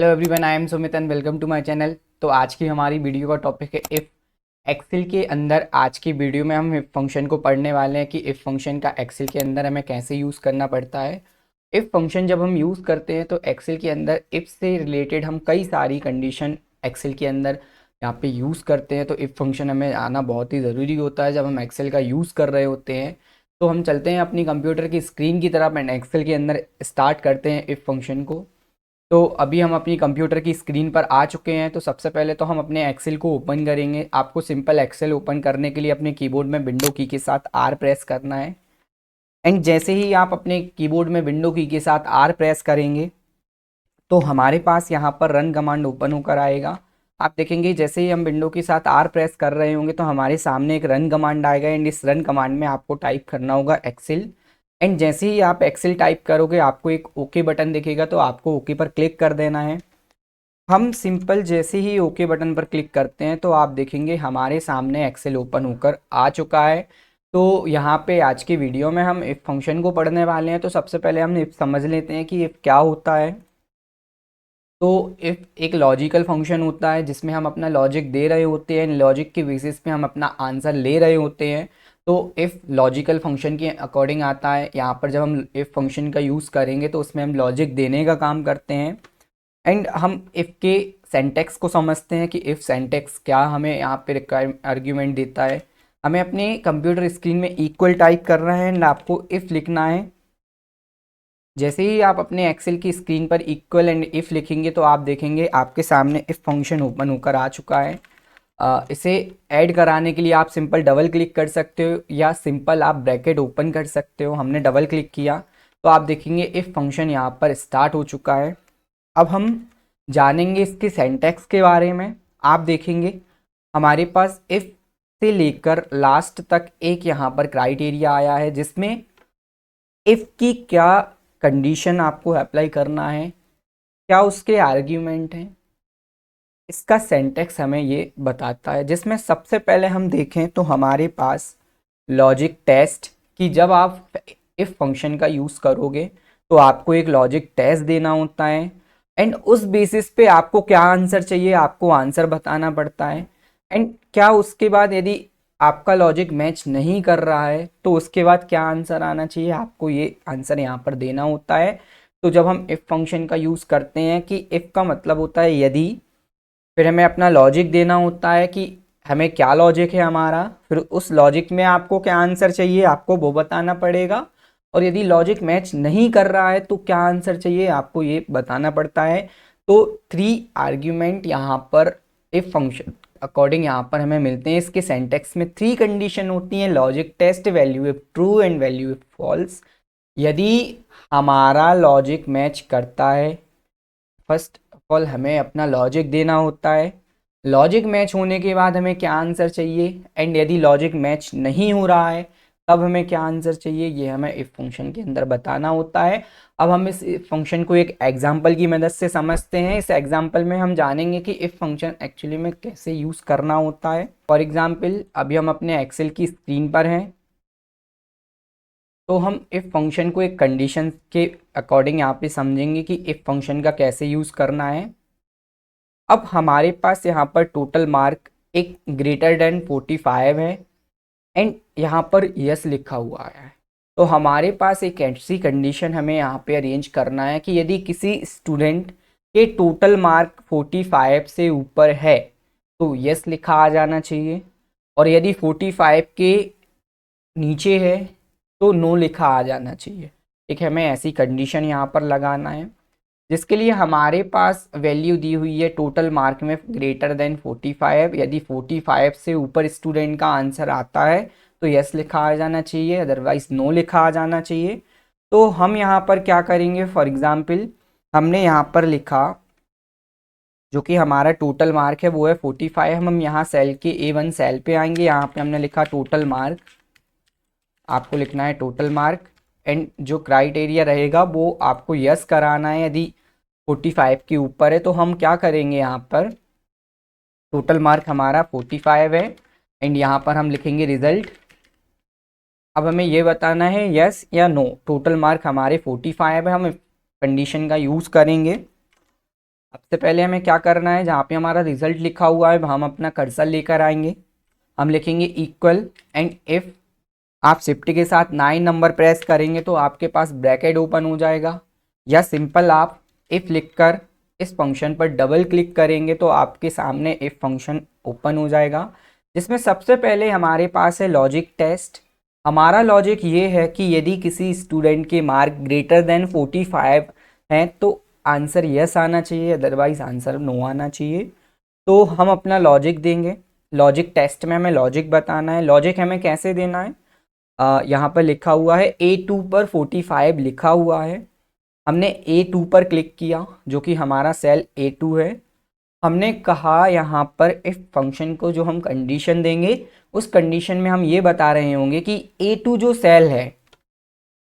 Hello everyone, I am Sumit and welcome to my channel. तो आज की हमारी वीडियो का टॉपिक है इफ़। एक्सेल के अंदर आज की वीडियो में हम इफ़ फंक्शन को पढ़ने वाले हैं कि इफ़ फंक्शन का एक्सेल के अंदर हमें कैसे यूज़ करना पड़ता है। इफ़ फंक्शन जब हम यूज़ करते हैं तो एक्सेल के अंदर इफ़ से रिलेटेड हम कई सारी कंडीशन एक्सेल के अंदर यहाँ पे यूज़ करते हैं। तो इफ़ फंक्शन हमें आना बहुत ही ज़रूरी होता है जब हम एक्सेल का यूज़ कर रहे होते हैं। तो हम चलते हैं अपनी कंप्यूटर की स्क्रीन की तरफ एंड एक्सेल के अंदर स्टार्ट करते हैं इफ़ फंक्शन को। तो अभी हम अपनी कंप्यूटर की स्क्रीन पर आ चुके हैं। तो सबसे पहले तो हम अपने एक्सेल को ओपन करेंगे। आपको सिंपल एक्सेल ओपन करने के लिए अपने कीबोर्ड में विंडो की के साथ आर प्रेस करना है। एंड जैसे ही आप अपने कीबोर्ड में विंडो की के साथ आर प्रेस करेंगे तो हमारे पास यहाँ पर रन कमांड ओपन होकर आएगा। आप देखेंगे जैसे ही हम विंडो के साथ आर प्रेस कर रहे होंगे तो हमारे सामने एक रन कमांड आएगा एंड इस रन कमांड में आपको टाइप करना होगा एक्सेल। एंड जैसे ही आप एक्सेल टाइप करोगे आपको एक ओके बटन दिखेगा, तो आपको ओके पर क्लिक कर देना है। हम सिंपल जैसे ही ओके बटन पर क्लिक करते हैं तो आप देखेंगे हमारे सामने एक्सेल ओपन होकर आ चुका है। तो यहाँ पे आज की वीडियो में हम इफ़ फंक्शन को पढ़ने वाले हैं। तो सबसे पहले हम इफ़ समझ लेते हैं कि इफ़ क्या होता है। तो इफ़ एक लॉजिकल फंक्शन होता है जिसमें हम अपना लॉजिक दे रहे होते हैं, लॉजिक के बेसिस पे हम अपना आंसर ले रहे होते हैं। तो इफ़ लॉजिकल फंक्शन के अकॉर्डिंग आता है। यहाँ पर जब हम इफ़ फंक्शन का यूज़ करेंगे तो उसमें हम लॉजिक देने का काम करते हैं। एंड हम इफ़ के सेंटेक्स को समझते हैं कि इफ़ सेंटेक्स क्या हमें यहाँ पे रिक्वायर आर्ग्यूमेंट देता है। हमें अपने कंप्यूटर स्क्रीन में इक्वल टाइप करना है एंड आपको इफ़ लिखना है। जैसे ही आप अपने एक्सेल की स्क्रीन पर इक्वल एंड इफ़ लिखेंगे तो आप देखेंगे आपके सामने इफ़ फंक्शन ओपन होकर आ चुका है। इसे ऐड कराने के लिए आप सिंपल डबल क्लिक कर सकते हो या सिंपल आप ब्रैकेट ओपन कर सकते हो। हमने डबल क्लिक किया तो आप देखेंगे इफ़ फंक्शन यहाँ पर स्टार्ट हो चुका है। अब हम जानेंगे इसके सेंटेक्स के बारे में। आप देखेंगे हमारे पास इफ़ से लेकर लास्ट तक एक यहाँ पर क्राइटेरिया आया है जिसमें इफ़ की क्या कंडीशन आपको अप्लाई करना है, क्या उसके आर्ग्यूमेंट हैं, इसका सेंटेक्स हमें ये बताता है। जिसमें सबसे पहले हम देखें तो हमारे पास लॉजिक टेस्ट कि जब आप इफ़ फंक्शन का यूज़ करोगे तो आपको एक लॉजिक टेस्ट देना होता है। एंड उस बेसिस पे आपको क्या आंसर चाहिए आपको आंसर बताना पड़ता है। एंड क्या उसके बाद यदि आपका लॉजिक मैच नहीं कर रहा है तो उसके बाद क्या आंसर आना चाहिए आपको ये आंसर यहाँ पर देना होता है। तो जब हम इफ़ फंक्शन का यूज़ करते हैं कि इफ़ का मतलब होता है यदि, फिर हमें अपना लॉजिक देना होता है कि हमें क्या लॉजिक है हमारा, फिर उस लॉजिक में आपको क्या आंसर चाहिए आपको वो बताना पड़ेगा। और यदि लॉजिक मैच नहीं कर रहा है तो क्या आंसर चाहिए आपको ये बताना पड़ता है। तो थ्री आर्ग्यूमेंट यहाँ पर इफ फंक्शन अकॉर्डिंग यहाँ पर हमें मिलते हैं। इसके सेंटेक्स में थ्री कंडीशन होती हैं, logic test, value if true and value if false. यदि हमारा लॉजिक मैच करता है, फर्स्ट ऑफ ऑल हमें अपना लॉजिक देना होता है। लॉजिक मैच होने के बाद हमें क्या आंसर चाहिए, एंड यदि लॉजिक मैच नहीं हो रहा है तब हमें क्या आंसर चाहिए ये हमें इफ फंक्शन के अंदर बताना होता है। अब हम इस फंक्शन को एक एग्जांपल की मदद से समझते हैं। इस एग्जांपल में हम जानेंगे कि इफ फंक्शन एक्चुअली में कैसे यूज़ करना होता है। फॉर एग्जांपल अभी हम अपने एक्सेल की स्क्रीन पर हैं। तो हम इफ़ फंक्शन को एक कंडीशन के अकॉर्डिंग यहाँ पे समझेंगे कि इफ़ फंक्शन का कैसे यूज़ करना है। अब हमारे पास यहाँ पर टोटल मार्क एक ग्रेटर देन 45 है एंड यहाँ पर यस लिखा हुआ है। तो हमारे पास एक ऐसी कंडीशन हमें यहाँ पे अरेंज करना है कि यदि किसी स्टूडेंट के टोटल मार्क 45 से ऊपर है तो यस लिखा आ जाना चाहिए, और यदि 45 के नीचे है तो नो लिखा आ जाना चाहिए। ठीक है, हमें ऐसी कंडीशन यहाँ पर लगाना है जिसके लिए हमारे पास वैल्यू दी हुई है टोटल मार्क में ग्रेटर देन 45। यदि 45 से ऊपर स्टूडेंट का आंसर आता है तो यस लिखा आ जाना चाहिए, अदरवाइज नो लिखा आ जाना चाहिए। तो हम यहाँ पर क्या करेंगे, फॉर एग्जाम्पल हमने यहाँ पर लिखा जो कि हमारा टोटल मार्क है वो है 45। हम यहाँ सेल के A1 सेल पे आएंगे, यहाँ पे हमने लिखा टोटल मार्क। आपको लिखना है टोटल मार्क एंड जो क्राइटेरिया रहेगा वो आपको यस कराना है। यदि 45 के ऊपर है तो हम क्या करेंगे, यहाँ पर टोटल मार्क हमारा 45 है एंड यहाँ पर हम लिखेंगे रिजल्ट। अब हमें ये बताना है यस या नो। टोटल मार्क हमारे 45 है, हम कंडीशन का यूज़ करेंगे। सबसे पहले हमें क्या करना है, जहाँ पे हमारा रिजल्ट लिखा हुआ है हम अपना कर्सर लेकर आएंगे, हम लिखेंगे इक्वल एंड इफ। आप शिफ्ट के साथ 9 नंबर प्रेस करेंगे तो आपके पास ब्रैकेट ओपन हो जाएगा, या सिंपल आप इफ लिखकर इस फंक्शन पर डबल क्लिक करेंगे तो आपके सामने इफ फंक्शन ओपन हो जाएगा, जिसमें सबसे पहले हमारे पास है लॉजिक टेस्ट। हमारा लॉजिक ये है कि यदि किसी स्टूडेंट के मार्क ग्रेटर देन 45 हैं तो आंसर यस आना चाहिए, अदरवाइज आंसर नो आना चाहिए। तो हम अपना लॉजिक देंगे, लॉजिक टेस्ट में हमें लॉजिक बताना है। लॉजिक हमें कैसे देना है, यहाँ पर लिखा हुआ है A2 पर 45 लिखा हुआ है, हमने A2 पर क्लिक किया जो कि हमारा सेल A2 है। हमने कहा यहाँ पर इफ फंक्शन को जो हम कंडीशन देंगे उस कंडीशन में हम ये बता रहे होंगे कि A2 जो सेल है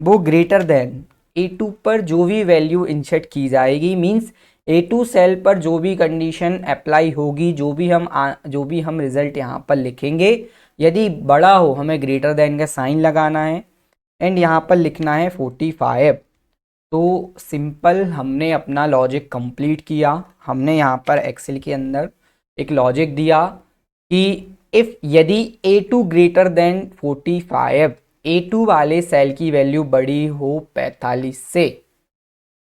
वो ग्रेटर देन A2 पर जो भी वैल्यू इंसर्ट की जाएगी, मींस A2 सेल पर जो भी कंडीशन अप्लाई होगी, जो भी हम रिजल्ट यहाँ पर लिखेंगे, यदि बड़ा हो हमें ग्रेटर देन का साइन लगाना है एंड यहाँ पर लिखना है 45। तो सिंपल हमने अपना लॉजिक कंप्लीट किया। हमने यहाँ पर एक्सेल के अंदर एक लॉजिक दिया कि इफ़ यदि A2 ग्रेटर देन 45, A2 वाले सेल की वैल्यू बड़ी हो 45 से,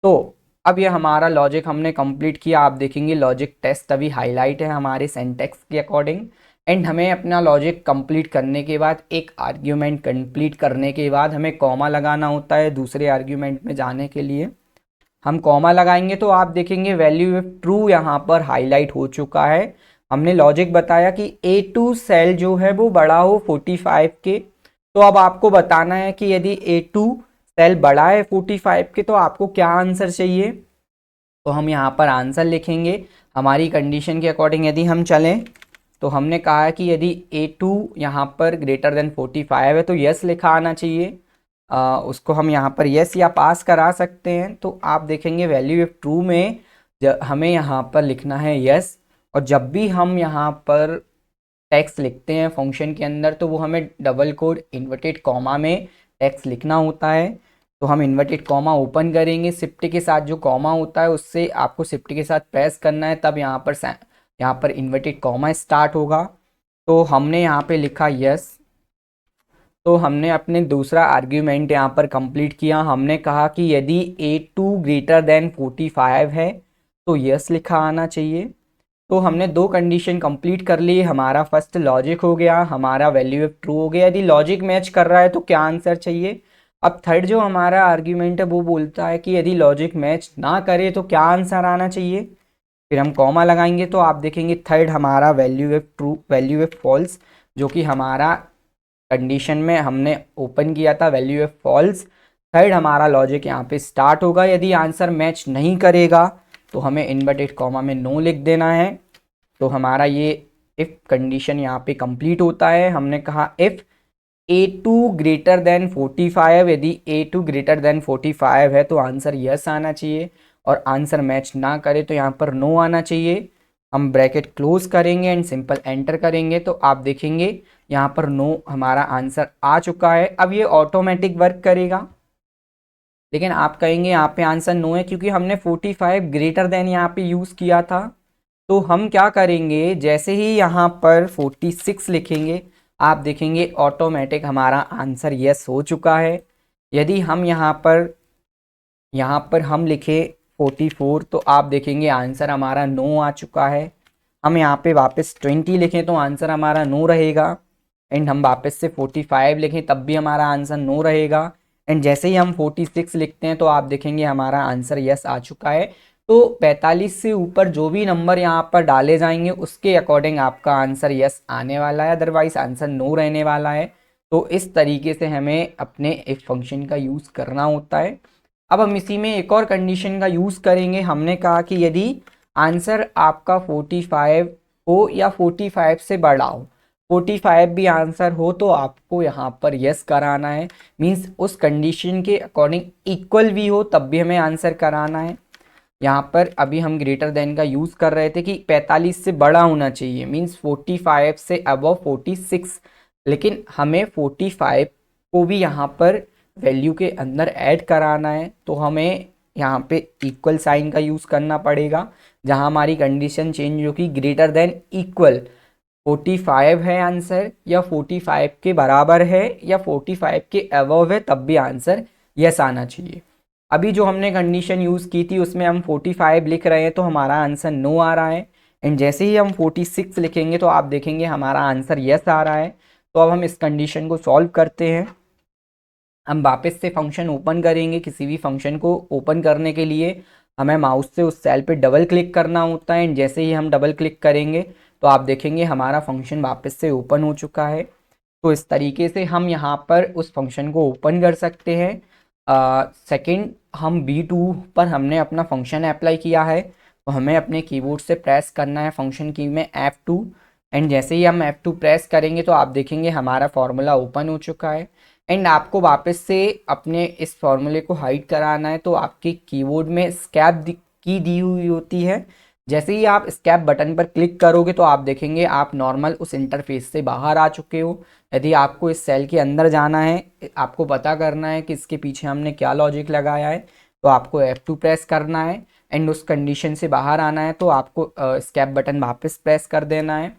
तो अब ये हमारा लॉजिक हमने कंप्लीट किया। आप देखेंगे लॉजिक टेस्ट अभी हाईलाइट है हमारे सिंटैक्स के अकॉर्डिंग। एंड हमें अपना लॉजिक कंप्लीट करने के बाद, एक आर्ग्यूमेंट कंप्लीट करने के बाद हमें कॉमा लगाना होता है दूसरे आर्ग्यूमेंट में जाने के लिए। हम कॉमा लगाएंगे तो आप देखेंगे वैल्यू इफ ट्रू यहाँ पर हाईलाइट हो चुका है। हमने लॉजिक बताया कि A2 सेल जो है वो बड़ा हो 45 के। तो अब आपको बताना है कि यदि A2 सेल बड़ा है 45 के तो आपको क्या आंसर चाहिए। तो हम यहाँ पर आंसर लिखेंगे हमारी कंडीशन के अकॉर्डिंग। यदि हम चलें तो हमने कहा है कि यदि A2 यहाँ पर ग्रेटर देन 45 है तो यस लिखा आना चाहिए। उसको हम यहाँ पर यस या पास करा सकते हैं। तो आप देखेंगे वैल्यू इफ ट्रू में हमें यहाँ पर लिखना है यस, और जब भी हम यहाँ पर टेक्स्ट लिखते हैं फंक्शन के अंदर तो वो हमें डबल कोड इन्वर्टेड कॉमा में टेक्स्ट लिखना होता है। तो हम इन्वर्टेड कॉमा ओपन करेंगे, शिफ्ट के साथ जो कॉमा होता है उससे आपको शिफ्ट के साथ प्रेस करना है, तब यहाँ पर इन्वर्टेड कॉमा स्टार्ट होगा। तो हमने यहाँ पे लिखा यस। तो हमने अपने दूसरा आर्ग्यूमेंट यहाँ पर कंप्लीट किया। हमने कहा कि यदि A2 ग्रेटर देन 45 है तो यस लिखा आना चाहिए। तो हमने दो कंडीशन कंप्लीट कर ली। हमारा फर्स्ट लॉजिक हो गया, हमारा वैल्यू इफ ट्रू हो गया। यदि लॉजिक मैच कर रहा है तो क्या आंसर चाहिए। अब थर्ड जो हमारा आर्ग्यूमेंट है वो बोलता है कि यदि लॉजिक मैच ना करे तो क्या आंसर आना चाहिए। फिर हम कॉमा लगाएंगे तो आप देखेंगे थर्ड हमारा value if true, value if false, जो कि हमारा कंडीशन में हमने ओपन किया था वैल्यू इफ फॉल्स। थर्ड हमारा लॉजिक यहाँ पे स्टार्ट होगा। यदि आंसर मैच नहीं करेगा तो हमें इन्वर्टेड कॉमा में नो लिख देना है। तो हमारा ये इफ कंडीशन यहाँ पे कंप्लीट होता है। हमने कहा इफ A2 ग्रेटर देन 45, यदि A2 ग्रेटर देन 45 है तो आंसर यस आना चाहिए, और आंसर मैच ना करे तो यहाँ पर नो आना चाहिए। हम ब्रैकेट क्लोज करेंगे एंड सिंपल एंटर करेंगे तो आप देखेंगे यहाँ पर नो हमारा आंसर आ चुका है। अब ये ऑटोमेटिक वर्क करेगा, लेकिन आप कहेंगे यहाँ पे आंसर नो है क्योंकि हमने 45 ग्रेटर देन यहाँ पे यूज़ किया था। तो हम क्या करेंगे, जैसे ही यहाँ पर 46 लिखेंगे आप देखेंगे ऑटोमेटिक हमारा आंसर यस हो चुका है। यदि हम यहाँ पर हम लिखे 44 तो आप देखेंगे आंसर हमारा नो आ चुका है। हम यहाँ पे वापस 20 लिखें तो आंसर हमारा नो रहेगा, एंड हम वापस से 45 लिखें तब भी हमारा आंसर नो रहेगा। एंड जैसे ही हम 46 लिखते हैं तो आप देखेंगे हमारा आंसर यस आ चुका है। तो 45 से ऊपर जो भी नंबर यहाँ पर डाले जाएंगे उसके अकॉर्डिंग आपका आंसर यस आने वाला है, अदरवाइज आंसर नो रहने वाला है। तो इस तरीके से हमें अपने इफ फंक्शन का यूज़ करना होता है। अब हम इसी में एक और कंडीशन का यूज़ करेंगे। हमने कहा कि यदि आंसर आपका 45 हो या 45 से बड़ा हो, 45 भी आंसर हो तो आपको यहाँ पर यस कराना है। मीन्स उस कंडीशन के अकॉर्डिंग इक्वल भी हो तब भी हमें आंसर कराना है। यहाँ पर अभी हम ग्रेटर देन का यूज़ कर रहे थे कि 45 से बड़ा होना चाहिए, मीन्स 45 से अबव 46, लेकिन हमें 45 को भी यहाँ पर वैल्यू के अंदर ऐड कराना है। तो हमें यहाँ पे इक्वल साइन का यूज़ करना पड़ेगा, जहाँ हमारी कंडीशन चेंज होगी ग्रेटर देन इक्वल 45 है आंसर, या 45 के बराबर है, या 45 के अबव है, तब भी आंसर यस आना चाहिए। अभी जो हमने कंडीशन यूज़ की थी उसमें हम 45 लिख रहे हैं तो हमारा आंसर नो आ रहा है, एंड जैसे ही हम 46 लिखेंगे तो आप देखेंगे हमारा आंसर यस आ रहा है। तो अब हम इस कंडीशन को सॉल्व करते हैं। हम वापस से फंक्शन ओपन करेंगे। किसी भी फंक्शन को ओपन करने के लिए हमें माउस से उस सेल पे डबल क्लिक करना होता है, एंड जैसे ही हम डबल क्लिक करेंगे तो आप देखेंगे हमारा फंक्शन वापस से ओपन हो चुका है। तो इस तरीके से हम यहाँ पर उस फंक्शन को ओपन कर सकते हैं। सेकंड, हम B2 पर हमने अपना फंक्शन अप्लाई किया है, तो हमें अपने कीबोर्ड से प्रेस करना है फंक्शन की में F2, एंड जैसे ही हम F2 प्रेस करेंगे तो आप देखेंगे हमारा फॉर्मूला ओपन हो चुका है। एंड आपको वापस से अपने इस फॉर्मूले को हाइड कराना है, तो आपके कीबोर्ड में स्केप की दी हुई होती है। जैसे ही आप स्केप बटन पर क्लिक करोगे तो आप देखेंगे आप नॉर्मल उस इंटरफेस से बाहर आ चुके हो। यदि आपको इस सेल के अंदर जाना है, आपको पता करना है कि इसके पीछे हमने क्या लॉजिक लगाया है, तो आपको F2 प्रेस करना है, एंड उस कंडीशन से बाहर आना है तो आपको स्केप बटन वापस प्रेस कर देना है।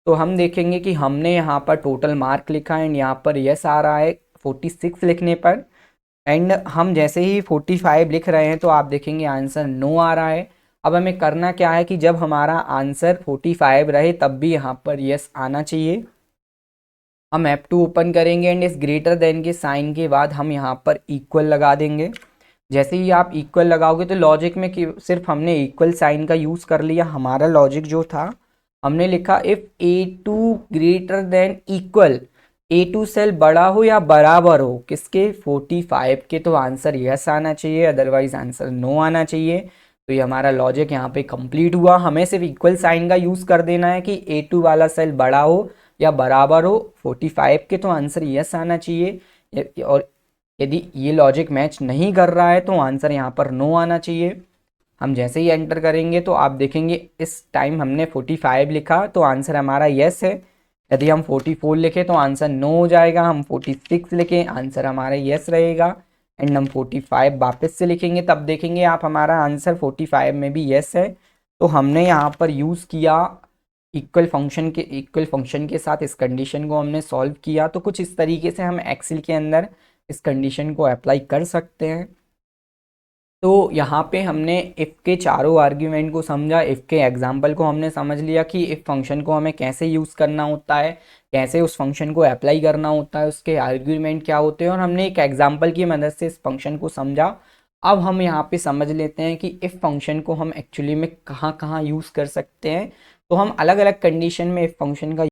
तो हम देखेंगे कि हमने यहाँ पर टोटल मार्क लिखा है, एंड यहाँ पर यस आ रहा है 46 लिखने पर, एंड हम जैसे ही 45 लिख रहे हैं तो आप देखेंगे आंसर नो आ रहा है। अब हमें करना क्या है कि जब हमारा आंसर 45 रहे तब भी यहाँ पर यस आना चाहिए। हम F2 ओपन करेंगे, एंड इस ग्रेटर देन के साइन के बाद हम यहाँ पर इक्वल लगा देंगे। जैसे ही आप इक्वल लगाओगे तो लॉजिक में सिर्फ हमने इक्वल साइन का यूज़ कर लिया। हमारा लॉजिक जो था, हमने लिखा if A2 greater than equal, A2 cell बड़ा हो या बराबर हो किसके, 45 के, तो आंसर यस आना चाहिए, अदरवाइज आंसर नो आना चाहिए। तो ये हमारा लॉजिक यहाँ पे कंप्लीट हुआ। हमें सिर्फ इक्वल साइन का यूज़ कर देना है कि A2 वाला सेल बड़ा हो या बराबर हो 45 के, तो आंसर यस आना चाहिए। और यदि ये लॉजिक मैच नहीं कर रहा है तो आंसर यहाँ पर नो आना चाहिए। हम जैसे ही एंटर करेंगे तो आप देखेंगे इस टाइम हमने 45 लिखा तो आंसर हमारा यस है। यदि हम 44 लिखें तो आंसर नो हो जाएगा। हम 46 लिखें आंसर हमारा यस रहेगा, एंड हम 45 वापस से लिखेंगे तब देखेंगे आप हमारा आंसर 45 में भी यस है। तो हमने यहाँ पर यूज़ किया इक्वल फंक्शन के साथ इस कंडीशन को हमने सॉल्व किया। तो कुछ इस तरीके से हम एक्सेल के अंदर इस कंडीशन को अप्लाई कर सकते हैं। तो यहाँ पे हमने इफ़ के चारों आर्ग्यूमेंट को समझा, इफ़ के एग्जाम्पल को हमने समझ लिया कि इफ़ फंक्शन को हमें कैसे यूज़ करना होता है, कैसे उस फंक्शन को अप्लाई करना होता है, उसके आर्ग्यूमेंट क्या होते हैं, और हमने एक एग्जाम्पल की मदद से इस फंक्शन को समझा। अब हम यहाँ पे समझ लेते हैं कि इफ़ फंक्शन को हम एक्चुअली में कहाँ कहाँ यूज़ कर सकते हैं। तो हम अलग अलग कंडीशन में इफ़ फंक्शन का